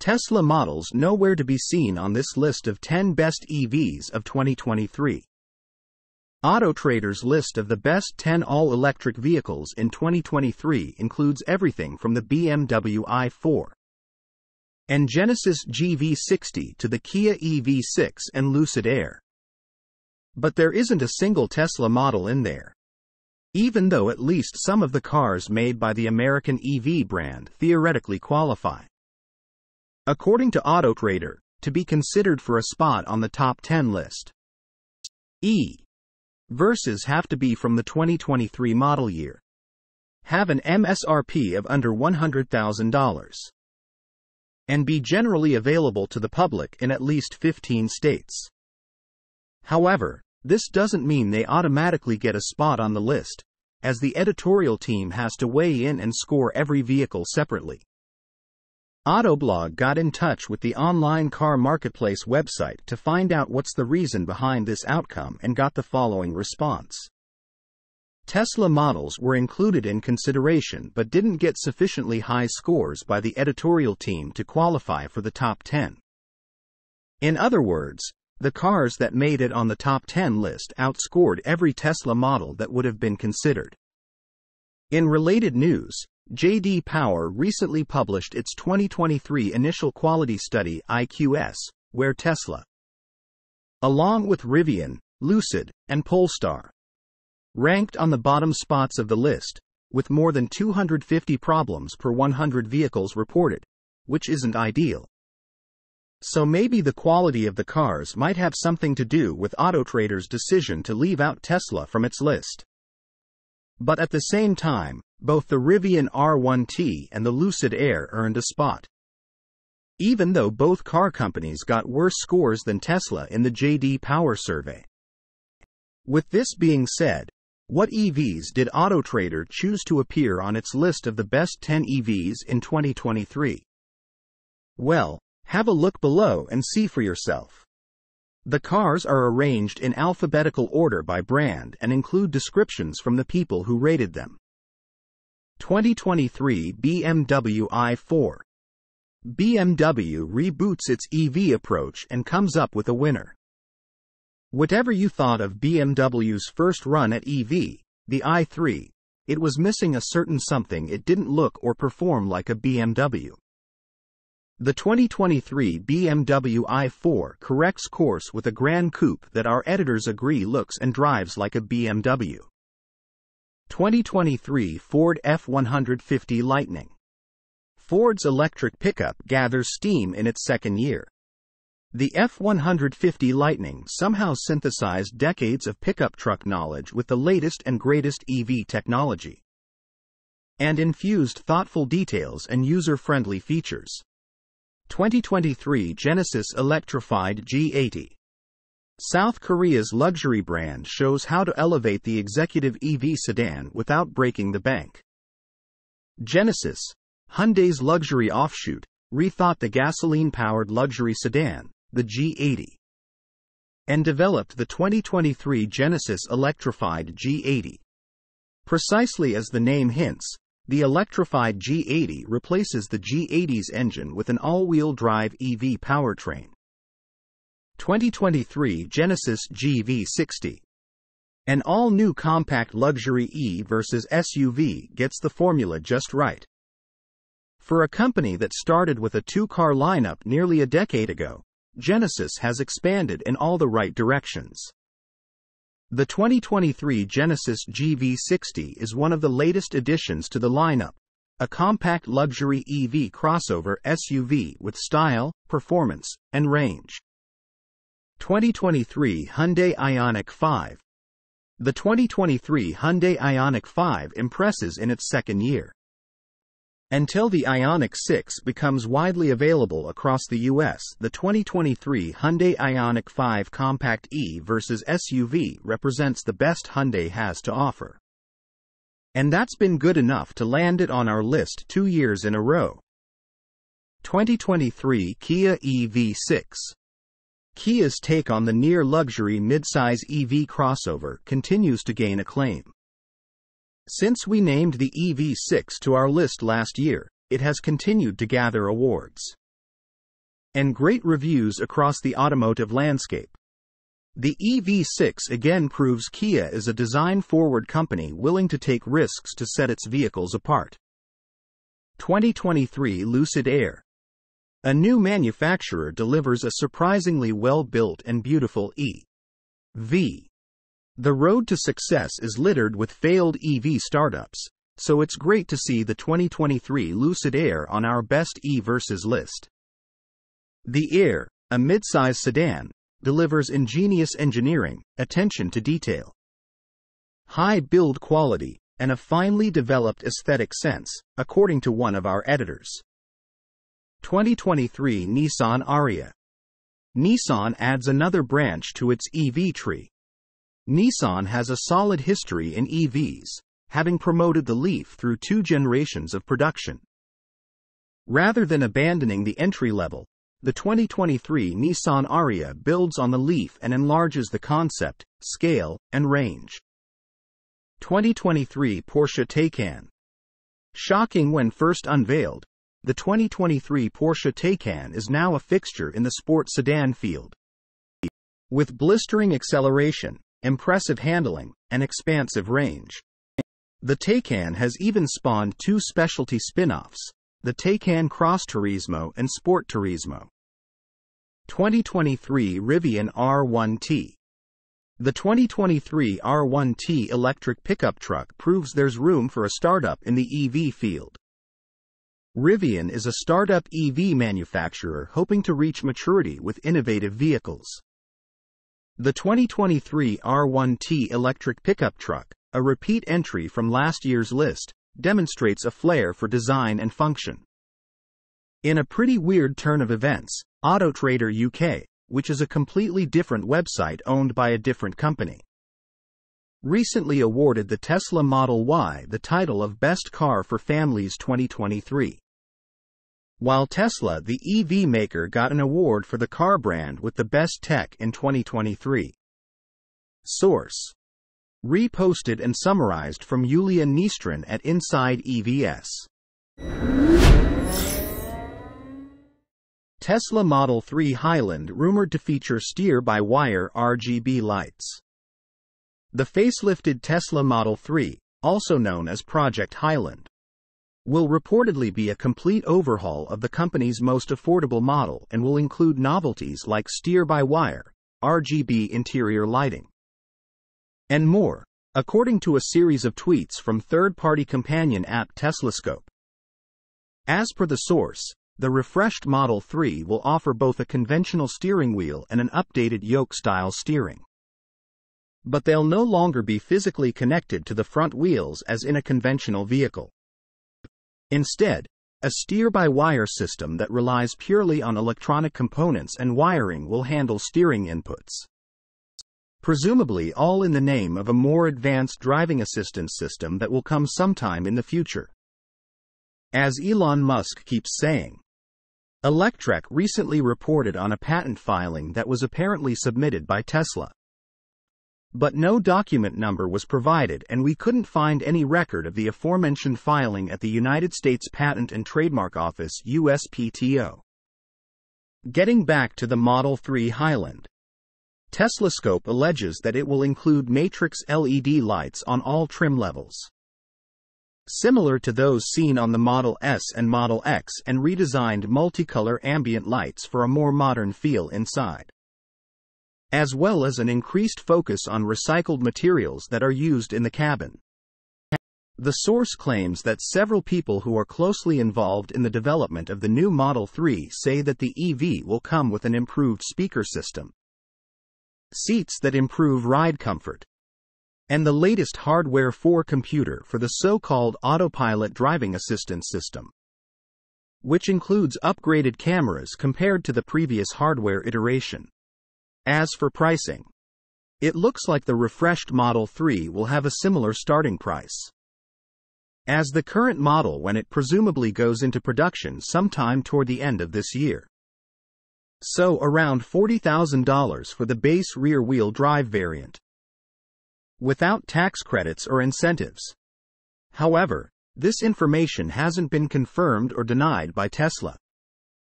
Tesla models nowhere to be seen on this list of 10 best EVs of 2023. AutoTraders' list of the best 10 all-electric vehicles in 2023 includes everything from the BMW i4 and Genesis GV60 to the Kia EV6 and Lucid Air. But there isn't a single Tesla model in there, even though at least some of the cars made by the American EV brand theoretically qualify, according to AutoTrader, to be considered for a spot on the top 10 list. Versus have to be from the 2023 model year, have an MSRP of under $100,000, and be generally available to the public in at least 15 states. However, this doesn't mean they automatically get a spot on the list, as the editorial team has to weigh in and score every vehicle separately. Autoblog got in touch with the online car marketplace website to find out what's the reason behind this outcome and got the following response. Tesla models were included in consideration but didn't get sufficiently high scores by the editorial team to qualify for the top 10. In other words, the cars that made it on the top 10 list outscored every Tesla model that would have been considered. In related news, J.D. Power recently published its 2023 Initial Quality Study (IQS), where Tesla, along with Rivian, Lucid, and Polestar, ranked on the bottom spots of the list, with more than 250 problems per 100 vehicles reported, which isn't ideal. So maybe the quality of the cars might have something to do with AutoTrader's decision to leave out Tesla from its list. But at the same time, both the Rivian R1T and the Lucid Air earned a spot, even though both car companies got worse scores than Tesla in the J.D. Power survey. With this being said, what EVs did AutoTrader choose to appear on its list of the best 10 EVs in 2023? Well, have a look below and see for yourself. The cars are arranged in alphabetical order by brand and include descriptions from the people who rated them. 2023 BMW i4. BMW reboots its EV approach and comes up with a winner. Whatever you thought of BMW's first run at EV, the i3, it was missing a certain something. It didn't look or perform like a BMW. The 2023 BMW i4 corrects course with a Gran Coupe that our editors agree looks and drives like a BMW. 2023 Ford F-150 Lightning. Ford's electric pickup gathers steam in its second year. The F-150 Lightning somehow synthesized decades of pickup truck knowledge with the latest and greatest EV technology, and infused thoughtful details and user-friendly features. 2023 Genesis Electrified G80. South Korea's luxury brand shows how to elevate the executive EV sedan without breaking the bank. Genesis, Hyundai's luxury offshoot, rethought the gasoline-powered luxury sedan, the G80, and developed the 2023 Genesis Electrified G80. Precisely as the name hints, the electrified G80 replaces the G80's engine with an all-wheel drive EV powertrain. 2023 Genesis GV60. An all-new compact luxury E versus SUV gets the formula just right. For a company that started with a two-car lineup nearly a decade ago, Genesis has expanded in all the right directions. The 2023 Genesis GV60 is one of the latest additions to the lineup, a compact luxury EV crossover SUV with style, performance, and range. 2023 Hyundai Ioniq 5. The 2023 Hyundai Ioniq 5 impresses in its second year. Until the Ioniq 6 becomes widely available across the US, the 2023 Hyundai Ioniq 5 Compact E versus SUV represents the best Hyundai has to offer. And that's been good enough to land it on our list 2 years in a row. 2023 Kia EV6. Kia's take on the near-luxury midsize EV crossover continues to gain acclaim. Since we named the EV6 to our list last year, it has continued to gather awards. and great reviews across the automotive landscape. The EV6 again proves Kia is a design-forward company willing to take risks to set its vehicles apart. 2023 Lucid Air. A new manufacturer delivers a surprisingly well-built and beautiful EV. The road to success is littered with failed EV startups, so it's great to see the 2023 Lucid Air on our Best EVs list. The Air, a midsize sedan, delivers ingenious engineering, attention to detail, high build quality, and a finely developed aesthetic sense, according to one of our editors. 2023 Nissan Ariya. Nissan adds another branch to its EV tree. Nissan has a solid history in EVs, having promoted the Leaf through 2 generations of production. Rather than abandoning the entry level, the 2023 Nissan Ariya builds on the Leaf and enlarges the concept, scale, and range. 2023 Porsche Taycan. Shocking when first unveiled, the 2023 Porsche Taycan is now a fixture in the sport sedan field. With blistering acceleration, impressive handling, and expansive range, the Taycan has even spawned 2 specialty spin-offs, the Taycan Cross Turismo and Sport Turismo. 2023 Rivian R1T. The 2023 R1T electric pickup truck proves there's room for a startup in the EV field. Rivian is a startup EV manufacturer hoping to reach maturity with innovative vehicles. The 2023 R1T electric pickup truck, a repeat entry from last year's list, demonstrates a flair for design and function. In a pretty weird turn of events, AutoTraders UK, which is a completely different website owned by a different company, recently awarded the Tesla Model Y the title of Best Car for Families 2023. While Tesla, the EV maker, got an award for the car brand with the best tech in 2023. Source: reposted and summarized from Yulia Nistrin at Inside EVs. Tesla Model 3 Highland rumored to feature steer-by-wire RGB lights. The facelifted Tesla Model 3, also known as Project Highland, will reportedly be a complete overhaul of the company's most affordable model and will include novelties like steer-by-wire, RGB interior lighting, and more, according to a series of tweets from third-party companion app Teslascope. As per the source, the refreshed Model 3 will offer both a conventional steering wheel and an updated yoke-style steering. But they'll no longer be physically connected to the front wheels as in a conventional vehicle. Instead, a steer-by-wire system that relies purely on electronic components and wiring will handle steering inputs. Presumably all in the name of a more advanced driving assistance system that will come sometime in the future. As Elon Musk keeps saying. Electrek recently reported on a patent filing that was apparently submitted by Tesla. But no document number was provided and we couldn't find any record of the aforementioned filing at the United States Patent and Trademark Office USPTO. Getting back to the Model 3 Highland. Teslascope alleges that it will include matrix LED lights on all trim levels, similar to those seen on the Model S and Model X, and redesigned multicolor ambient lights for a more modern feel inside, as well as an increased focus on recycled materials that are used in the cabin. The source claims that several people who are closely involved in the development of the new Model 3 say that the EV will come with an improved speaker system, seats that improve ride comfort, and the latest Hardware 4 computer for the so-called autopilot driving assistance system, which includes upgraded cameras compared to the previous hardware iteration. As for pricing, it looks like the refreshed Model 3 will have a similar starting price as the current model when it presumably goes into production sometime toward the end of this year. So around $40,000 for the base rear-wheel drive variant, without tax credits or incentives. However, this information hasn't been confirmed or denied by Tesla.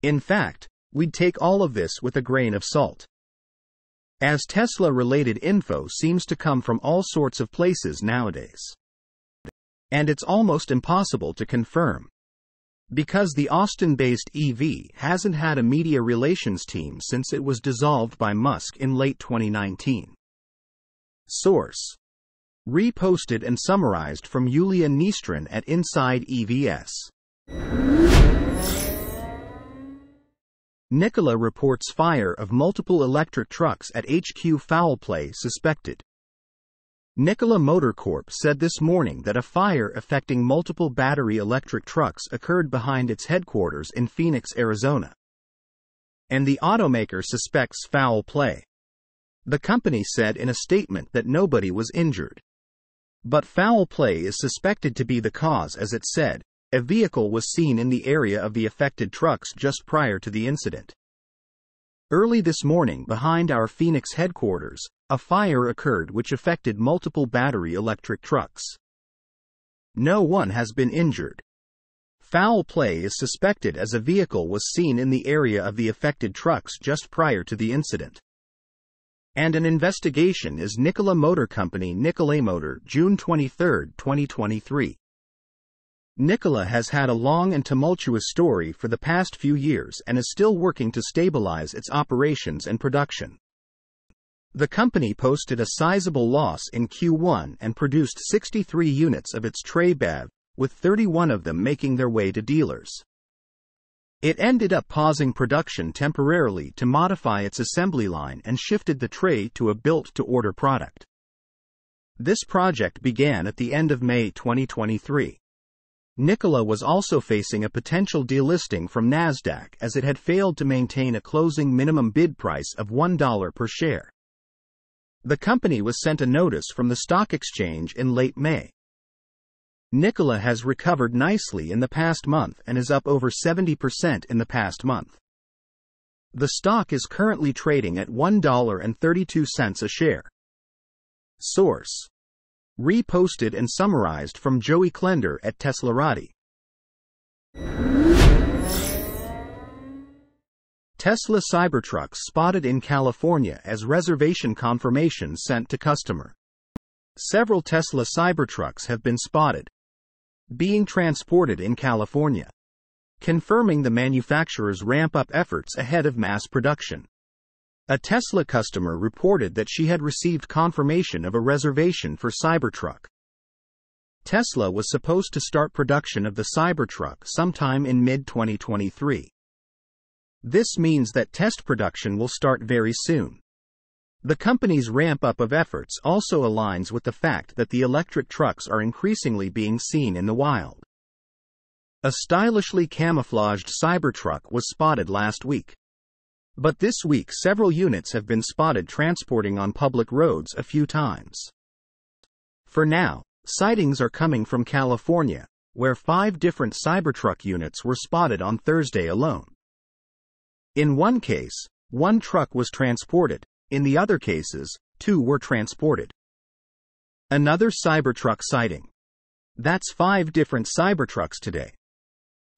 In fact, We'd take all of this with a grain of salt, as Tesla-related info seems to come from all sorts of places nowadays. And it's almost impossible to confirm, because the Austin-based EV hasn't had a media relations team since it was dissolved by Musk in late 2019. Source: reposted and summarized from Yulia Nistrin at Inside EVs. Nikola reports fire of multiple electric trucks at HQ. Foul play suspected. Nikola Motor Corp said this morning that a fire affecting multiple battery electric trucks occurred behind its headquarters in Phoenix, Arizona, and the automaker suspects foul play. The company said in a statement that nobody was injured, but foul play is suspected to be the cause, as it said. A vehicle was seen in the area of the affected trucks just prior to the incident. Early this morning, behind our Phoenix headquarters, a fire occurred which affected multiple battery electric trucks. No one has been injured. Foul play is suspected as a vehicle was seen in the area of the affected trucks just prior to the incident, and an investigation is Nikola Motor Company. Nikola Motor, June 23, 2023. Nikola has had a long and tumultuous story for the past few years and is still working to stabilize its operations and production. The company posted a sizable loss in Q1 and produced 63 units of its Tre BEV, with 31 of them making their way to dealers. It ended up pausing production temporarily to modify its assembly line and shifted the Tre to a built-to-order product. This project began at the end of May 2023. Nikola was also facing a potential delisting from Nasdaq as it had failed to maintain a closing minimum bid price of $1 per share. The company was sent a notice from the stock exchange in late May. Nikola has recovered nicely in the past month and is up over 70% in the past month. The stock is currently trading at $1.32 a share. Source: reposted and summarized from Joey Klender at Teslarati. Tesla Cybertrucks spotted in California as reservation confirmation sent to customer. Several Tesla Cybertrucks have been spotted being transported in California, confirming the manufacturer's ramp-up efforts ahead of mass production. A Tesla customer reported that she had received confirmation of a reservation for Cybertruck. Tesla was supposed to start production of the Cybertruck sometime in mid-2023. This means that test production will start very soon. The company's ramp-up of efforts also aligns with the fact that the electric trucks are increasingly being seen in the wild. A stylishly camouflaged Cybertruck was spotted last week, but this week several units have been spotted transporting on public roads a few times. For now, sightings are coming from California, where 5 different Cybertruck units were spotted on Thursday alone. In one case, 1 truck was transported. In the other cases, 2 were transported. Another Cybertruck sighting. That's 5 different Cybertrucks today.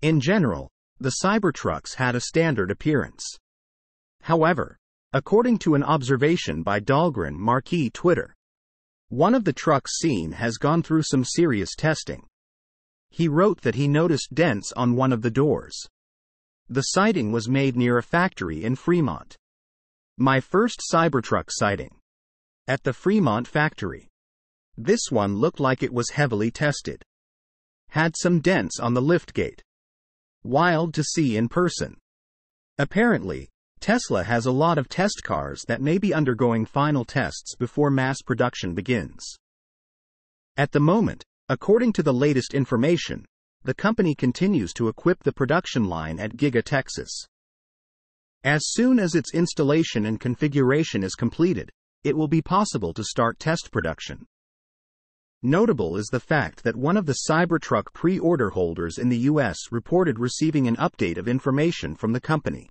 In general, the Cybertrucks had a standard appearance. However, according to an observation by Dahlgren Marquee Twitter, one of the trucks seen has gone through some serious testing. He wrote that he noticed dents on one of the doors. The sighting was made near a factory in Fremont. My first Cybertruck sighting. At the Fremont factory. This one looked like it was heavily tested. Had some dents on the liftgate. Wild to see in person. Apparently, Tesla has a lot of test cars that may be undergoing final tests before mass production begins. At the moment, according to the latest information, the company continues to equip the production line at Giga, Texas. As soon as its installation and configuration is completed, it will be possible to start test production. Notable is the fact that one of the Cybertruck pre-order holders in the US reported receiving an update of information from the company.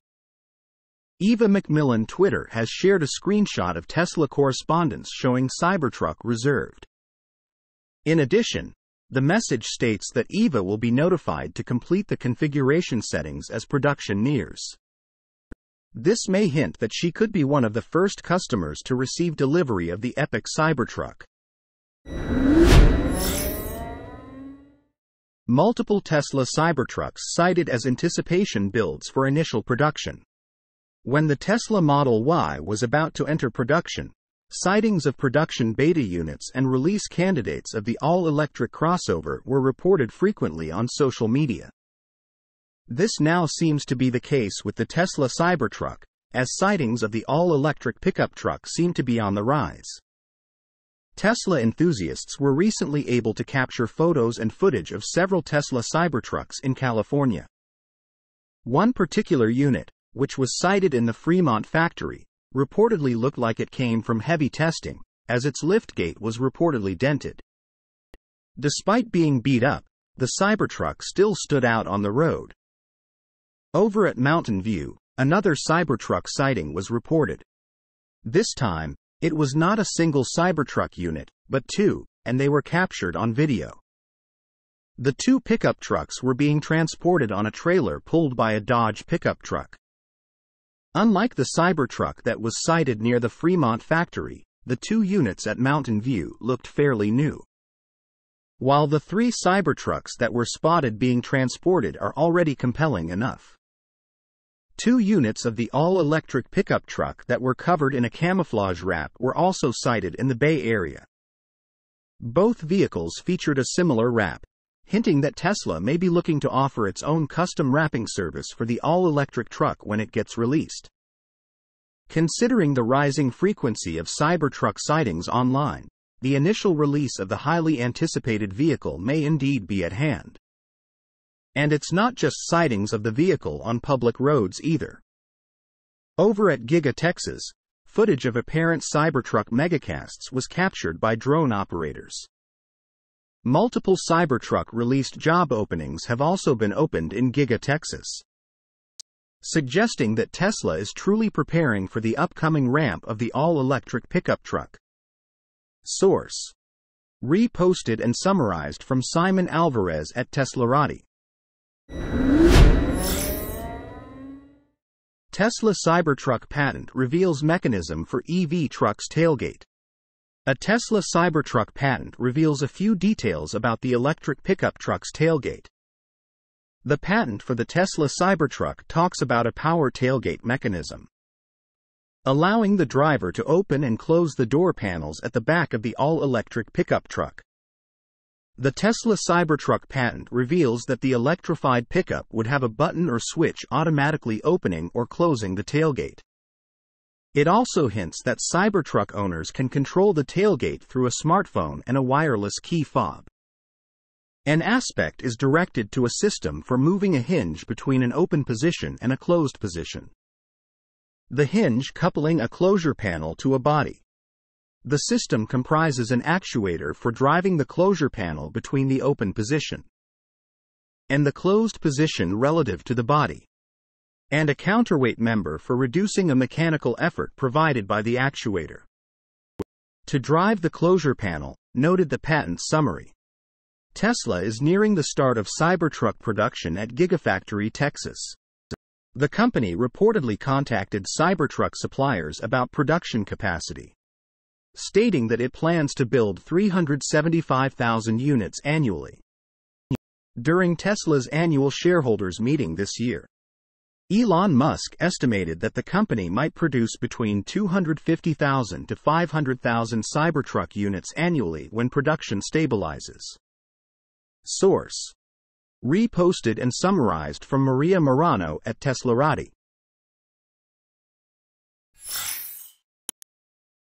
Eva McMillan Twitter has shared a screenshot of Tesla correspondence showing Cybertruck reserved. In addition, the message states that Eva will be notified to complete the configuration settings as production nears. This may hint that she could be one of the first customers to receive delivery of the epic Cybertruck. Multiple Tesla Cybertrucks cited as anticipation builds for initial production. When the Tesla Model Y was about to enter production, sightings of production beta units and release candidates of the all-electric crossover were reported frequently on social media. This now seems to be the case with the Tesla Cybertruck, as sightings of the all-electric pickup truck seem to be on the rise. Tesla enthusiasts were recently able to capture photos and footage of several Tesla Cybertrucks in California. One particular unit, which was sighted in the Fremont factory, reportedly looked like it came from heavy testing, as its liftgate was reportedly dented. Despite being beat up, the Cybertruck still stood out on the road. Over at Mountain View, another Cybertruck sighting was reported. This time, it was not a single Cybertruck unit, but two, and they were captured on video. The two pickup trucks were being transported on a trailer pulled by a Dodge pickup truck. Unlike the Cybertruck that was sighted near the Fremont factory, the two units at Mountain View looked fairly new. While the three Cybertrucks that were spotted being transported are already compelling enough. Two units of the all-electric pickup truck that were covered in a camouflage wrap were also sighted in the Bay Area. Both vehicles featured a similar wrap, hinting that Tesla may be looking to offer its own custom wrapping service for the all-electric truck when it gets released. Considering the rising frequency of Cybertruck sightings online, the initial release of the highly anticipated vehicle may indeed be at hand. And it's not just sightings of the vehicle on public roads either. Over at Giga, Texas, footage of apparent Cybertruck megacasts was captured by drone operators. Multiple Cybertruck-released job openings have also been opened in Giga, Texas, suggesting that Tesla is truly preparing for the upcoming ramp of the all-electric pickup truck. Source: reposted and summarized from Simon Alvarez at Teslarati. Tesla Cybertruck patent reveals mechanism for EV truck's tailgate. A Tesla Cybertruck patent reveals a few details about the electric pickup truck's tailgate. The patent for the Tesla Cybertruck talks about a power tailgate mechanism, allowing the driver to open and close the door panels at the back of the all-electric pickup truck. The Tesla Cybertruck patent reveals that the electrified pickup would have a button or switch automatically opening or closing the tailgate. It also hints that Cybertruck owners can control the tailgate through a smartphone and a wireless key fob. An aspect is directed to a system for moving a hinge between an open position and a closed position. The hinge coupling a closure panel to a body. The system comprises an actuator for driving the closure panel between the open position and the closed position relative to the body, and a counterweight member for reducing a mechanical effort provided by the actuator to drive the closure panel, noted the patent summary. Tesla is nearing the start of Cybertruck production at Gigafactory, Texas. The company reportedly contacted Cybertruck suppliers about production capacity, stating that it plans to build 375,000 units annually. During Tesla's annual shareholders meeting this year, Elon Musk estimated that the company might produce between 250,000 to 500,000 Cybertruck units annually when production stabilizes. Source: reposted and summarized from Maria Morano at Teslarati.